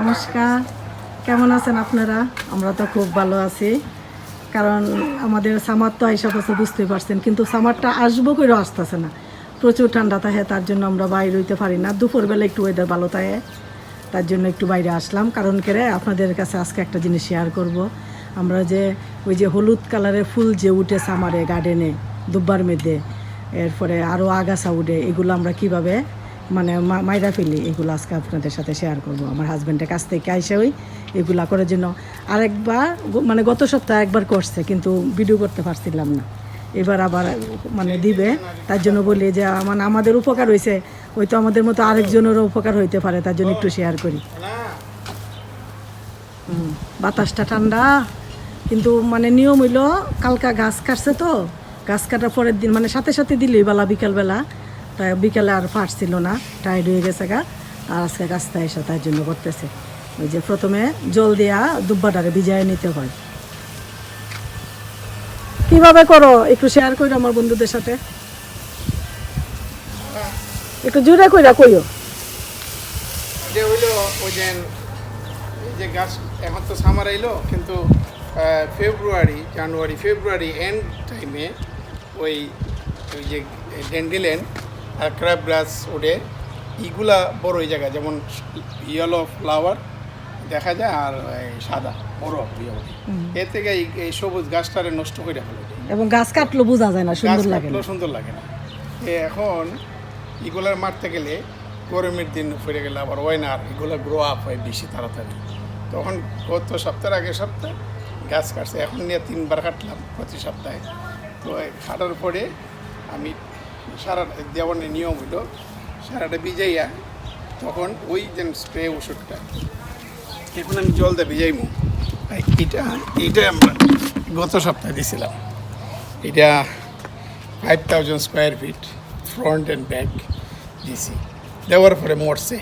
নমস্কার, কেমন আছেন আপনারা? আমরা তো খুব ভালো আছি, কারণ আমাদের সামার তো আইসা পড়ছে, বুঝতে পারছেন। কিন্তু সামারটা আসবো করেও আসতেছে না, প্রচুর ঠান্ডা থাকে, তার জন্য আমরা বাইরে হইতে পারি না। দুপুরবেলা একটু ওয়েদার ভালো থাকে, তার জন্য একটু বাইরে আসলাম। কারণ করে আপনাদের কাছে আজকে একটা জিনিস শেয়ার করব। আমরা যে ওই যে হলুদ কালারের ফুল যে উঠে সামারে গার্ডেনে দুব্বার মধ্যে, এরপরে আরও আগাছা উঠে, এগুলো আমরা কিভাবে মানে মাইরা ফেলি, এগুলো আজকে আপনাদের সাথে শেয়ার করব। আমার হাজব্যান্ডের কাছ থেকে আইসা ওই এগুলা করার জন্য আরেকবার মানে গত সপ্তাহে একবার করছে, কিন্তু ভিডিও করতে পারছিলাম না। এবার আবার মানে দিবে, তার জন্য বলি যে মানে আমাদের উপকার হয়েছে, ওই তো আমাদের মতো আরেকজনেরও উপকার হইতে পারে, তার জন্য একটু শেয়ার করি। বাতাসটা ঠান্ডা, কিন্তু মানে নিয়ম হইলো কালকা গাছ কাটছে, তো গাছ কাটার পরের দিন মানে সাথে সাথে দিলেই বেলা বিকালবেলা, তাই বিকালে আর পারছিল না, টায়ার্ড হয়ে গেছে গা। আর আজকে গাছটা এসে তার জন্য করতেছে। ওই যে প্রথমে জল দিয়া দুব্বাটারে ভিজায় নিতে হয়। কিভাবে করো একটু শেয়ার করো আমার বন্ধুদের সাথে, একটু জোরে কইরা কইও। যে হইলো ওই যে গাছ এখন তো সামার আইলো, কিন্তু ফেব্রুয়ারি এন্ড টাইমে ওই ওই যে ড্যান্ডিলিয়ন আর ক্র্যাব গ্রাস ওঠে, ইগুলা বড় ওই জায়গা, যেমন ইয়েলো ফ্লাওয়ার দেখা যায় আর সাদা বড় ইয়ে ওঠে। এর থেকে এই সবুজ গাছটারে নষ্ট করে ফেলে, এবং গাছ কাটলো বোঝা যায় না, সুন্দর লাগে না। সুন্দর লাগে না। এখন এগুলার মারতে গেলে গরমের দিন ফিরে গেলে আবার হয় না, আর এগুলো গ্রো আপ হয় বেশি তাড়াতাড়ি। তখন গত সপ্তাহের আগের সপ্তাহে গাছ কাটছে, এখন নিয়ে 3বার কাটলাম প্রতি সপ্তাহে। তো কাটার পরে আমি সারাটা দেওয়ানের নিয়ম হইল সারাটা ভিজাইয়া, তখন ওই যে স্প্রে ওষুধটা এখন আমি জল দিয়ে ভিজাইমু। এইটা আমরা গত সপ্তাহে দিয়েছিলাম। এটা 5000 square feet front and back দিছি, দেওয়ার পরে মরছে,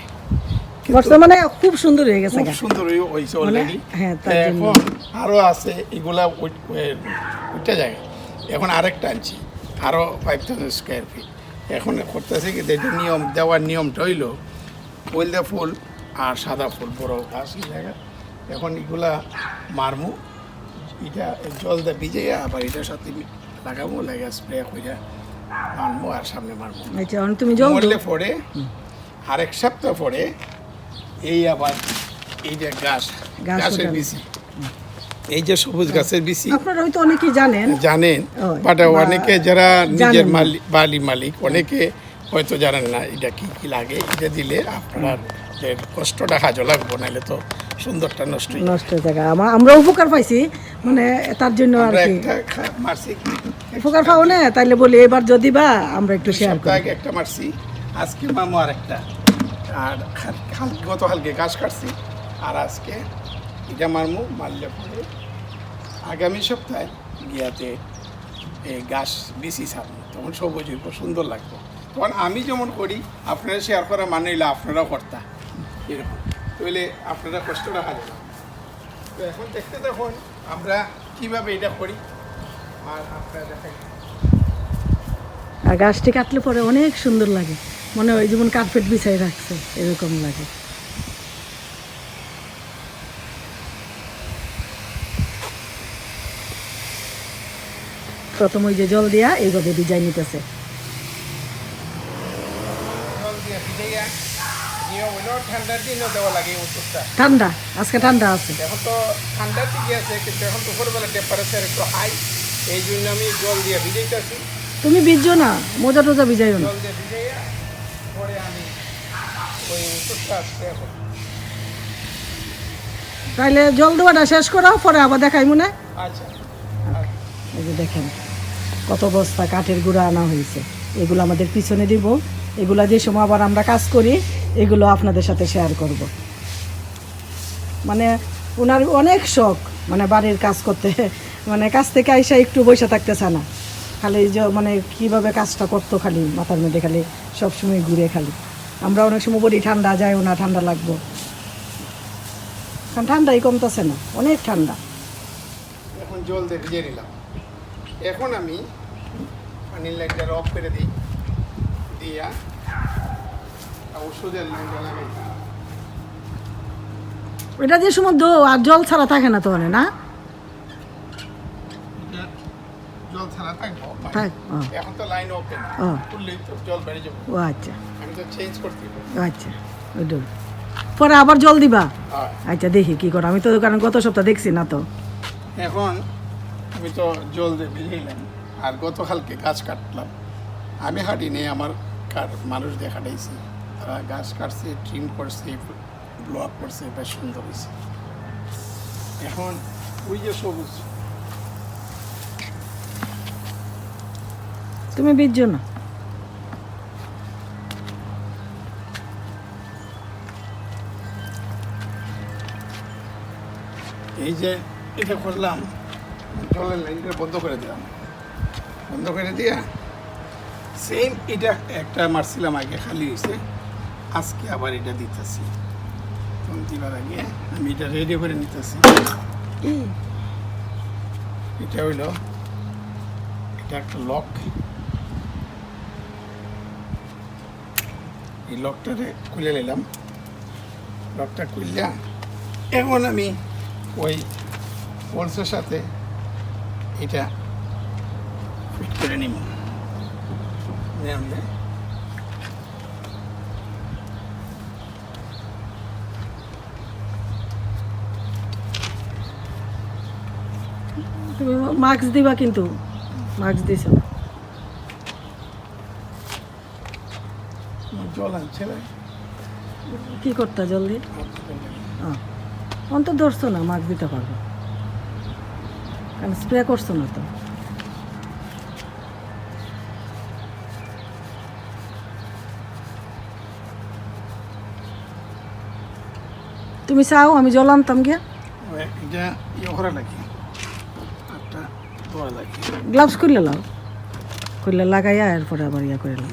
মানে খুব সুন্দর হয়ে গেছে, খুব সুন্দর হয়েছে অলরেডি। হ্যাঁ, এখন আরও আছে এগুলা ওইটা যায়। এখন আরেকটা আনছি আরও 5000 স্কোয়ার ফিট। এখন করতেছে কি, এটা নিয়ম দেওয়ার নিয়মটা হইল হলদা ফুল আর সাদা ফুল বড় গাছ এই জায়গা। এখন এগুলা মারমু, এটা জল দিয়ে ভিজাইয়া আবার এটার সাথে লাগাবো, লাগা স্প্রে করে মারমু আর সামনে মারমু। তুমি জল মরলে পরে আরেক সপ্তাহ পরে এই আবার এই যে গাছের বিচি, এই যে সবুজ গাছের বিচি আপনারা হয়তো অনেকেই জানেন, বাট অনেকে যারা নিজের বাড়ি মালিক অনেকে হয়তো জানেন না এটা কি কি লাগে। এটা দিলে আপনার কষ্টটা কাজে লাগবো, নাহলে তো সুন্দরটা নষ্ট হয়ে যায়। আমরা উপকার পাইছি, মানে তার জন্য আর কি মারছি, উপকার পাও না, তাইলে বলি এবার যদি বা আমরা একটু শেয়ার করি। একটা মারছি, আজকে মামু আরেকটা, আর গত কালকে গাছ কাটছি, আর আজকে এটা মারমু। মারলে পরে আগামী সপ্তাহে গিয়াতে এই গাছ বেশি ছাড়বো, তখন সবুজ হইব, সুন্দর লাগবে। তখন আমি যেমন করি আপনারা শেয়ার করা মানে হইলে আপনারাও করতা এরকম, তাহলে আপনারা কষ্ট রাখা যাবে। তো এখন দেখতে দেখুন আমরা কীভাবে এটা করি, আর আপনারা দেখাই। আর গাছটি কাটলে পরে অনেক সুন্দর লাগে, মনে হয় যেমন কার্পেট বিছাই রাখছে এরকম লাগে। প্রথম ওই যে জল দিয়া এইভাবে ভিজাই নিতেছে। ঠান্ডা, আজকে ঠান্ডা আছে, এখন তো ঠান্ডা ঠিকই আছে, কিন্তু এখন দুপুরবেলা টেম্পারেচার একটু হাই, এই জন্য আমি জল দিয়ে ভিজাইতেছি। তুমি ভিজো না, মোজা টোজা ভিজাইও না। জল দিয়ে ভিজাইয়া পরে আমি ওই ওষুধটা আসছে এখন। তাইলে জল দেওয়াটা শেষ করো, পরে আবার দেখাই মনে। আচ্ছা, এই যে দেখেন কত বস্তা কাঠের গুঁড়া আনা হয়েছে, এগুলো আমাদের পিছনে দিব। এগুলা যে সময় আবার আমরা কাজ করি, এগুলো আপনাদের সাথে শেয়ার করব। মানে ওনার অনেক শখ, মানে বাড়ির কাজ করতে, মানে কাজ থেকে আইসা একটু বসে থাকতেছে না, খালি যে মানে কীভাবে কাজটা করতো খালি মাথার মধ্যে, খালি সবসময় ঘুরে খালি। আমরা অনেক সময় বলি ঠান্ডা যায়ও না, ঠান্ডা লাগবো, কারণ ঠান্ডাই কমতেছে না, অনেক ঠান্ডা। এখন জল দিয়ে ভিজিয়ে নিলাম। এখন আমি পানির লাইটটা অফ করে দিই, দিয়া ওষুধের লাইনটা লাগাই। এটা যে সময় দো আর জল ছাড়া থাকে না তো না এটা জল ছাড়া থাকবো থাক ও এখন তো লাইন ওপেন ও খুললেই তো জল বেড়ে যাবে ও আচ্ছা আমি তো চেঞ্জ করতে হবে আচ্ছা ওইটা পরে আবার জল দিবা হ্যাঁ। আচ্ছা দেখি কি করো আমি তো কারণ গত সপ্তাহ দেখছি না তো এখন আমি তো জল দিয়ে ভিজাইলাম আর গতকালকে গাছ কাটলাম আমি হাঁটিনি আমার মানুষ দিয়ে হাঁটাইছি তারা গাছ কাটছে ট্রিম করছে ব্লো আপ করছে বেশ সুন্দর হয়েছে এখন ওই যে সবুজ তুমি বিজছো না এই যে এটা করলাম জলের লাইনটা বন্ধ করে দিলাম বন্ধ করে দিয়া সেম এটা একটা মারছিলাম আগে খালি হয়েছে আজকে আবার এটা দিতেছি দিবার আগে আমি এটা রেডি করে নিতেছি এটা হইল এটা একটা লক এই লকটারে খুলে নিলাম লকটা খুললাম এখন আমি ওই হোলসের সাথে এটা ফিট করে নিব তুমি মাস্ক দিবা কিন্তু মাস্ক দিছো না জল আনছে না কি করতে জলদি অন্ত ধরছো না মাস্ক দিতে পারবো কারণ স্প্রে করছো না তো তুমি চাও আমি জল আনতাম গিয়া এটা ইয়ে করা লাগে একটা দোয়া লাগে গ্লাভস খুললে লাও খুললে লাগাইয়া এরপরে আবার ইয়া করে লাও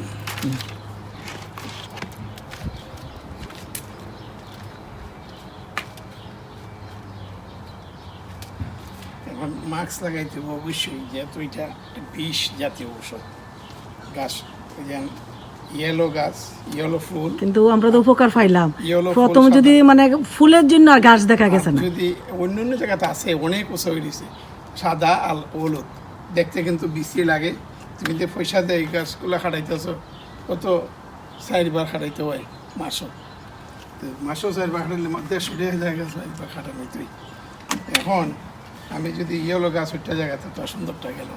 এখন মাস্ক লাগাইতে হবে অবশ্যই যেহেতু এটা একটা বিষ জাতীয় ঔষধ গাছ যেন ইয়েলো গাছ ইয়েলো ফুল কিন্তু আমরা তো উপকার পাইলাম Yellow প্রথম ফুল যদি মানে ফুলের জন্য আর গাছ দেখা গেছে না যদি অন্য অন্য জায়গাতে আছে অনেক উৎস হয়েছে সাদা আর হলুদ দেখতে কিন্তু বিশ্রী লাগে তুমি যে পয়সা দিয়ে এই গাছগুলো খাটাইতেছ কত 4বার খাটাইতে হয় মাসও তো মাসও 4বার খাটাইলে মধ্যে 100,000 গাছ 4বার খাটানো তুই এখন আমি যদি ইয়েলো গাছ ওইটা জায়গাতে তো সুন্দরটা গেল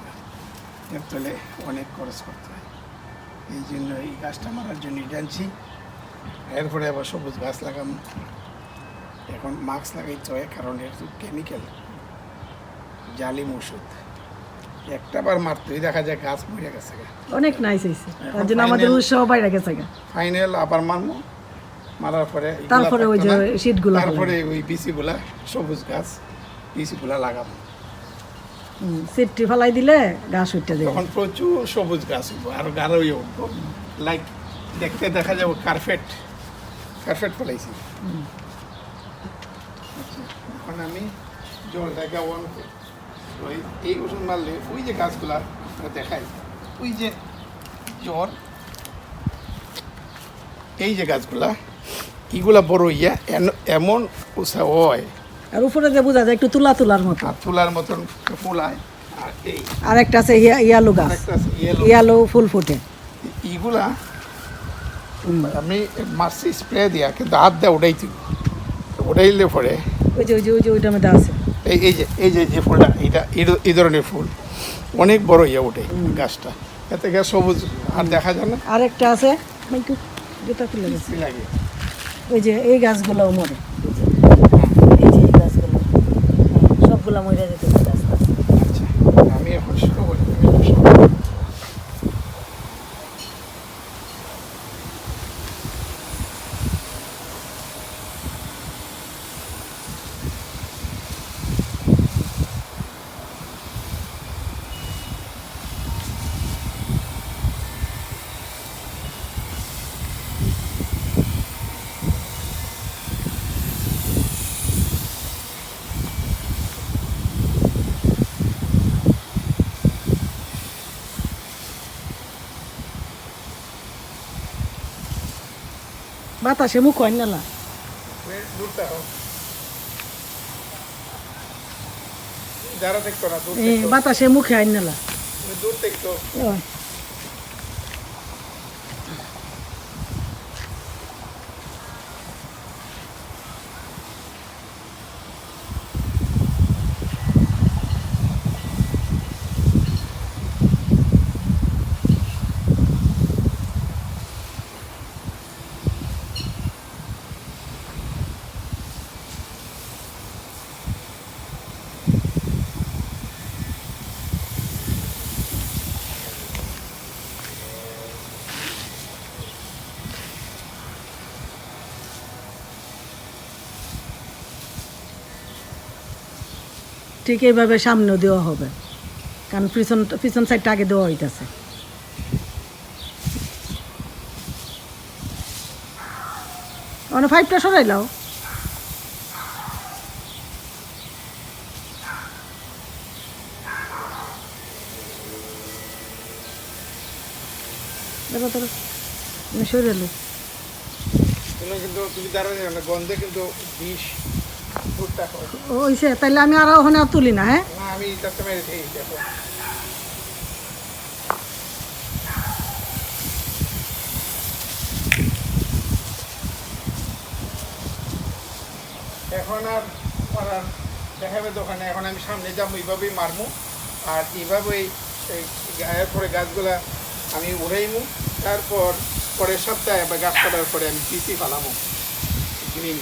এর তলে অনেক খরচ করতে হয় এই জন্য এই গাছটা মারার জন্য টানছি এরপরে আবার সবুজ গাছ লাগাম এখন মাস্ক লাগাইতে হয় কারণ এর তো কেমিক্যাল জালিম ওষুধ একটা বার মারতেই দেখা যায় গাছ মরে গেছে অনেক নাইস হয়েছে তার জন্য আমাদের উৎসাহ বাইরে গেছে গা। ফাইনাল আবার মারবো মারার পরে এগুলা তারপরে ওই যে থাকতো না। শীটগুলো তারপরে ওই বিচিগুলা সবুজ গাছ বিচিগুলা লাগাবো সিটটি ফেলাই দিলে গাছ উঠতে দেবে তখন প্রচুর সবুজ গাছ উঠবো আর গাঢ়ই উঠবো লাইক দেখতে দেখা যাবো কার্পেট ফেলাইছি আচ্ছা, এখন আমি জলটাকে অন করি ওই এই ওষুধ মারলে ওই যে গাছগুলা দেখাই ওই যে জ্বর এই যে গাছগুলা এগুলা বড় ইয়া এমন উৎসাহ হয় আর উপরে যে বোঝা যায় একটু তুলার মতো আর তুলার মতন ফুলায় আর এই আর একটা আছে ইয়ালো গাছ আরেকটা আছে yellow। ইয়ালো ফুল ফুটে এইগুলা আমি মারছি স্প্রে দিয়া কিন্তু হাত দিয়ে উঠাইছি উঠাইলে পরে ওই যে ওইটার মধ্যে আছে এই যে ফুলটা এই ধরনের ফুল অনেক বড় ইয়ে ওঠে গাছটা এতে গাছ সবুজ আর দেখা যায় না আর একটা আছে একটু জুতা খুলে গেছে কি লাগে ওই যে এই গাছগুলোও মরে এই যে এই গাছগুলো সবগুলা মরে যেতে গাছ আচ্ছা আমি এখন শুরু করি বাতাসে মুখ হয় না দূরটা হোক দ্বারা দেখতো না, দূর এই দেখতো, বাতাসে মুখে আইন নেলা তুমি দূর দেখতো। ঠিক এইভাবে সামনেও দেওয়া হবে, কারণ পিছন সাইডটা আগে দেওয়া হইতেছে। মানে 5টা সরাইলাও। দেখো তোর সরাইলো তুমি কিন্তু তুমি দ্বারা দেখো না, গন্ধে কিন্তু বিষ দূরটা হয়। ওইসে, তাইলে আমি আর ওখানে আর তুলি না। হ্যাঁ, না আমি তাতে মেরে দিই, দেখো এখন আর মারার দেখাবে দোকানে। এখন আমি সামনে যাবো, এইভাবেই মারমু, আর এইভাবেই এরপরে গাছগুলা আমি উড়াইমু। তারপর পরের সপ্তাহে বা গাছ কাটার পরে আমি পিসি ফালামু গ্রিন।